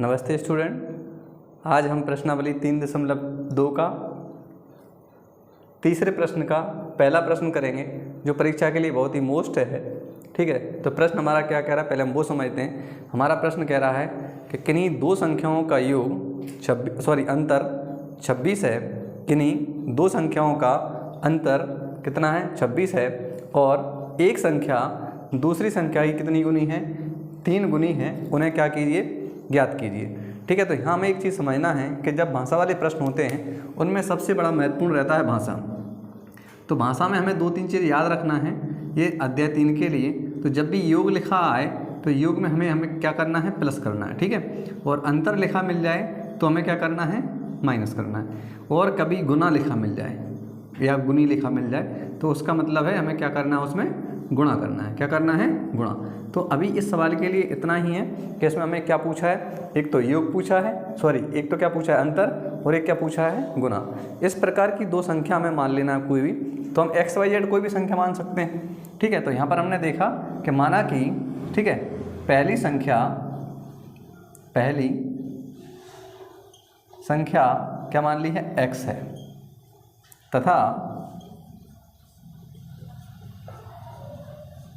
नमस्ते स्टूडेंट, आज हम प्रश्नावली 3.2 का तीसरे प्रश्न का पहला प्रश्न करेंगे जो परीक्षा के लिए बहुत ही मोस्ट है। ठीक है, तो प्रश्न हमारा क्या कह रहा है पहले हम वो समझते हैं। हमारा प्रश्न कह रहा है कि किन्हीं दो संख्याओं का योग अंतर 26 है, किन्हीं दो संख्याओं का अंतर कितना है 26 है, और एक संख्या दूसरी संख्या की कितनी गुनी है 3 गुनी है, उन्हें क्या कीजिए ज्ञात कीजिए। ठीक है, तो यहाँ हमें एक चीज़ समझना है कि जब भाषा वाले प्रश्न होते हैं उनमें सबसे बड़ा महत्वपूर्ण रहता है भाषा। तो भाषा में हमें 2-3 चीज़ याद रखना है ये अध्याय 3 के लिए। तो जब भी योग लिखा आए तो योग में हमें क्या करना है प्लस करना है। ठीक है, और अंतर लिखा मिल जाए तो हमें क्या करना है माइनस करना है। और कभी गुना लिखा मिल जाए या गुनी लिखा मिल जाए तो उसका मतलब है हमें क्या करना है उसमें गुणा करना है। क्या करना है गुणा। तो अभी इस सवाल के लिए इतना ही है कि इसमें हमें क्या पूछा है, एक तो योग पूछा है, एक तो क्या पूछा है अंतर, और एक क्या पूछा है गुणा। इस प्रकार की दो संख्या हमें मान लेना है कोई भी, तो हम XYZ कोई भी संख्या मान सकते हैं। ठीक है, तो यहाँ पर हमने देखा कि माना कि ठीक है पहली संख्या क्या मान ली है x है, तथा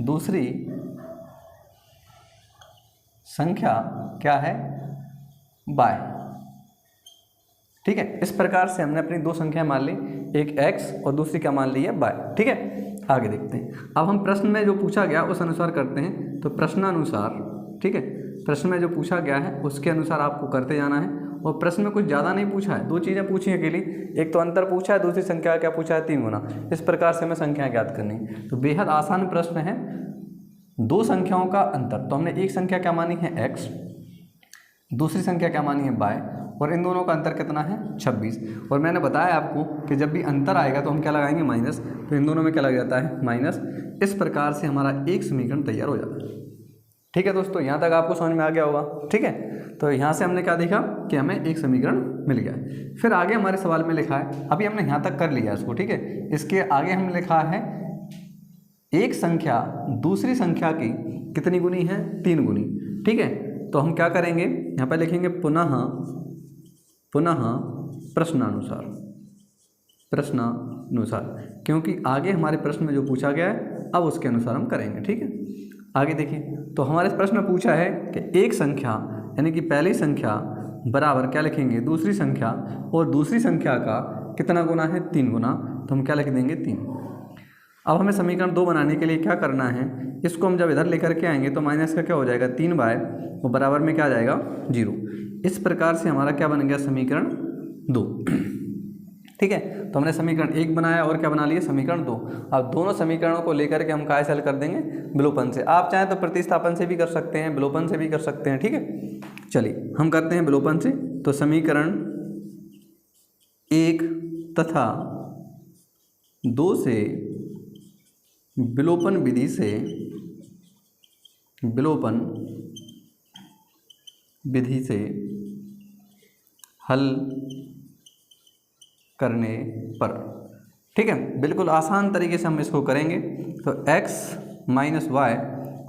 दूसरी संख्या क्या है y। ठीक है, इस प्रकार से हमने अपनी दो संख्याएं मान ली, एक x और दूसरी क्या मान ली है y। ठीक है, आगे देखते हैं। अब हम प्रश्न में जो पूछा गया उस अनुसार करते हैं। तो प्रश्नानुसार, ठीक है, प्रश्न में जो पूछा गया है उसके अनुसार आपको करते जाना है। और प्रश्न में कुछ ज़्यादा नहीं पूछा है, दो चीज़ें पूछी हैं अकेली, एक तो अंतर पूछा है, दूसरी संख्या क्या पूछा है 3 गुना। इस प्रकार से हमें संख्या ज्ञात करनी। तो बेहद आसान प्रश्न है, दो संख्याओं का अंतर। तो हमने एक संख्या क्या मानी है x, दूसरी संख्या क्या मानी है y, और इन दोनों का अंतर कितना है 26। और मैंने बताया आपको कि जब भी अंतर आएगा तो हम क्या लगाएंगे माइनस, तो इन दोनों में क्या लग जाता है माइनस। इस प्रकार से हमारा एक समीकरण तैयार हो जाता है। ठीक है दोस्तों, यहाँ तक आपको समझ में आ गया होगा। ठीक है, तो यहाँ से हमने क्या देखा कि हमें एक समीकरण मिल गया। फिर आगे हमारे सवाल में लिखा है, अभी हमने यहाँ तक कर लिया इसको। ठीक है, इसके आगे हमने लिखा है एक संख्या दूसरी संख्या की कितनी गुनी है 3 गुनी। ठीक है, तो हम क्या करेंगे यहाँ पर लिखेंगे पुनः प्रश्नानुसार, क्योंकि आगे हमारे प्रश्न में जो पूछा गया है अब उसके अनुसार हम करेंगे। ठीक है, आगे देखिए। तो हमारे प्रश्न में पूछा है कि एक संख्या यानी कि पहली संख्या बराबर क्या लिखेंगे दूसरी संख्या, और दूसरी संख्या का कितना गुना है 3 गुना। तो हम क्या लिख देंगे 3। अब हमें समीकरण 2 बनाने के लिए क्या करना है, इसको हम जब इधर लेकर के आएंगे तो माइनस का क्या हो जाएगा 3y, और बराबर में क्या आ जाएगा 0। इस प्रकार से हमारा क्या बन गया समीकरण 2। ठीक है, तो हमने समीकरण 1 बनाया और क्या बना लिया समीकरण 2। अब दोनों समीकरणों को लेकर के हम कैसे हल कर देंगे विलोपन से। आप चाहें तो प्रतिस्थापन से भी कर सकते हैं, विलोपन से भी कर सकते हैं। ठीक है, चलिए हम करते हैं विलोपन से। तो समीकरण 1 तथा 2 से विलोपन विधि से हल करने पर, ठीक है, बिल्कुल आसान तरीके से हम इसको करेंगे। तो x माइनस वाई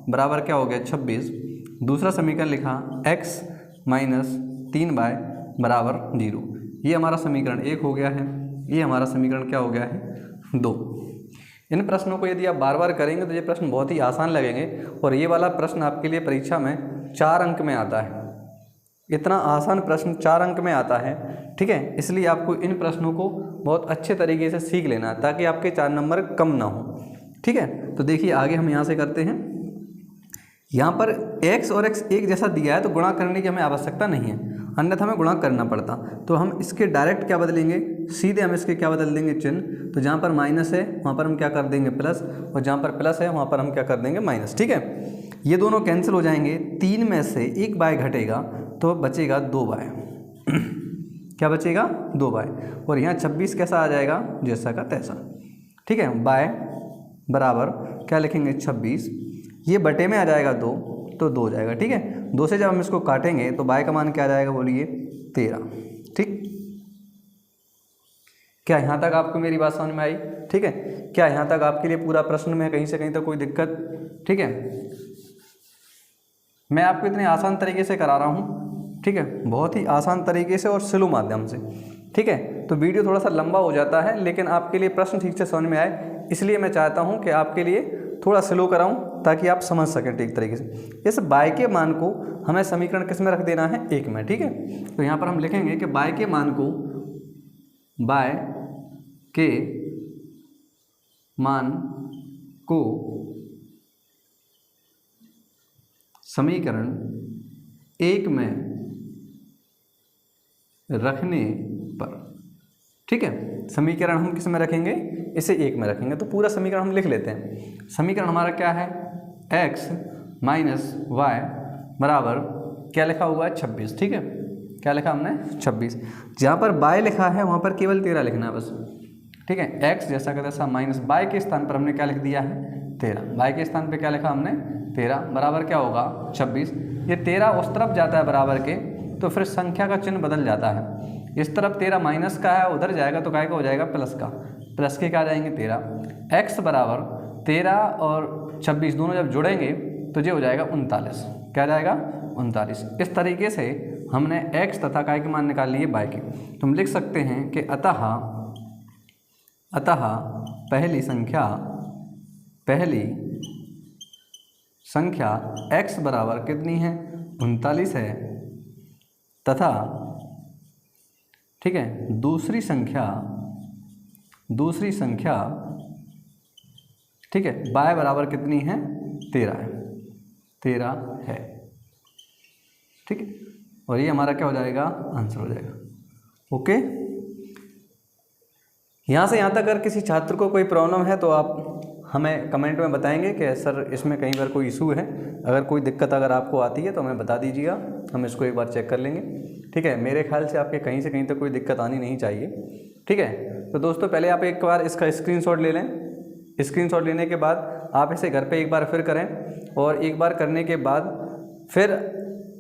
बराबर क्या हो गया 26। दूसरा समीकरण लिखा x माइनस 3y बराबर 0। ये हमारा समीकरण 1 हो गया है, ये हमारा समीकरण क्या हो गया है 2। इन प्रश्नों को यदि आप बार बार करेंगे तो ये प्रश्न बहुत ही आसान लगेंगे। और ये वाला प्रश्न आपके लिए परीक्षा में 4 अंक में आता है। इतना आसान प्रश्न 4 अंक में आता है। ठीक है, इसलिए आपको इन प्रश्नों को बहुत अच्छे तरीके से सीख लेना है ताकि आपके 4 नंबर कम ना हो। ठीक है, तो देखिए आगे हम यहाँ से करते हैं। यहाँ पर x और x एक जैसा दिया है तो गुणा करने की हमें आवश्यकता नहीं है, अन्यथा हमें गुणा करना पड़ता। तो हम इसके डायरेक्ट क्या बदलेंगे, सीधे हम इसके क्या बदल देंगे चिन्ह। तो जहाँ पर माइनस है वहाँ पर हम क्या कर देंगे प्लस, और जहाँ पर प्लस है वहाँ पर हम क्या कर देंगे माइनस। ठीक है, ये दोनों कैंसिल हो जाएंगे। 3 में से 1 बाय घटेगा तो बचेगा 2 बाय। क्या बचेगा 2 बाय। और यहाँ 26 कैसा आ जाएगा जैसा का तैसा। ठीक है, बाय बराबर क्या लिखेंगे 26, ये बटे में आ जाएगा 2 तो 2 हो जाएगा। ठीक है, 2 से जब हम इसको काटेंगे तो बाय का मान क्या आ जाएगा बोलिए 13। ठीक, क्या यहाँ तक आपको मेरी बात समझ में आई। ठीक है, क्या यहाँ तक आपके लिए पूरा प्रश्न में कहीं से कहीं तक कोई दिक्कत। ठीक है, मैं आपको इतने आसान तरीके से करा रहा हूँ। ठीक है, बहुत ही आसान तरीके से और स्लो माध्यम से। ठीक है, तो वीडियो थोड़ा सा लंबा हो जाता है, लेकिन आपके लिए प्रश्न ठीक से समझ में आए, इसलिए मैं चाहता हूं कि आपके लिए थोड़ा स्लो कराऊं ताकि आप समझ सकें ठीक तरीके से। इस बाय के मान को हमें समीकरण किस में रख देना है, 1 में। ठीक है, तो यहाँ पर हम लिखेंगे कि बाय के मान को समीकरण 1 में रखने पर, ठीक है, समीकरण हम किस में रखेंगे, इसे 1 में रखेंगे। तो पूरा समीकरण हम लिख लेते हैं। समीकरण हमारा क्या है, x माइनस वाई बराबर क्या लिखा हुआ है, 26। ठीक है, क्या लिखा हमने, 26। जहाँ पर बाय लिखा है वहाँ पर केवल 13 लिखना है बस। ठीक है, x जैसा का तैसा माइनस बाय के स्थान पर हमने क्या लिख दिया है, 13। बाय के स्थान पे क्या लिखा हमने, 13 बराबर क्या होगा, 26। ये 13 उस तरफ जाता है बराबर के, तो फिर संख्या का चिन्ह बदल जाता है। इस तरफ 13 माइनस का है, उधर जाएगा तो काय का हो जाएगा, प्लस का। प्लस के क्या आ जाएंगे, 13। x बराबर 13 और 26 दोनों जब जुड़ेंगे तो ये हो जाएगा 39। क्या आ जाएगा, 39। इस तरीके से हमने x तथा काय के मान निकाल लिए बाय के। तुम लिख सकते हैं कि अतः पहली संख्या x बराबर कितनी है, 39 है, तथा ठीक है दूसरी संख्या ठीक है y बराबर कितनी है, 13 है। ठीक है, और ये हमारा क्या हो जाएगा, आंसर हो जाएगा। ओके, यहाँ से यहाँ तक अगर किसी छात्र को कोई प्रॉब्लम है तो आप हमें कमेंट में बताएंगे कि सर इसमें कहीं पर कोई इशू है। अगर कोई दिक्कत अगर आपको आती है तो हमें बता दीजिएगा, हम इसको एक बार चेक कर लेंगे। ठीक है, मेरे ख्याल से आपके कहीं से कहीं तक कोई दिक्कत आनी नहीं चाहिए। ठीक है, तो दोस्तों पहले आप एक बार इसका स्क्रीनशॉट ले लें। स्क्रीनशॉट लेने के बाद आप इसे घर पे एक बार फिर करें, और एक बार करने के बाद फिर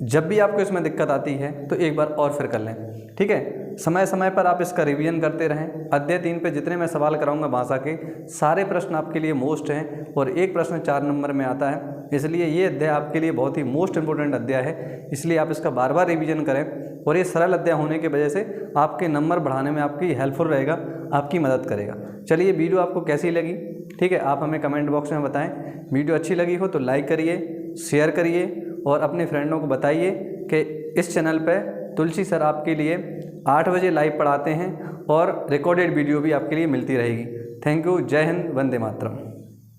जब भी आपको इसमें दिक्कत आती है तो एक बार और फिर कर लें। ठीक है, समय समय पर आप इसका रिवीजन करते रहें। अध्याय 3 पे जितने मैं सवाल कराऊंगा भाषा के, सारे प्रश्न आपके लिए मोस्ट हैं, और एक प्रश्न 4 नंबर में आता है, इसलिए ये अध्याय आपके लिए बहुत ही मोस्ट इंपॉर्टेंट अध्याय है। इसलिए आप इसका बार बार रिवीजन करें, और ये सरल अध्याय होने की वजह से आपके नंबर बढ़ाने में आपकी हेल्पफुल रहेगा, आपकी मदद करेगा। चलिए, वीडियो आपको कैसी लगी, ठीक है, आप हमें कमेंट बॉक्स में बताएं। वीडियो अच्छी लगी हो तो लाइक करिए, शेयर करिए, और अपने फ्रेंडों को बताइए कि इस चैनल पर तुलसी सर आपके लिए 8 बजे लाइव पढ़ाते हैं, और रिकॉर्डेड वीडियो भी आपके लिए मिलती रहेगी। थैंक यू, जय हिंद, वंदे मातरम।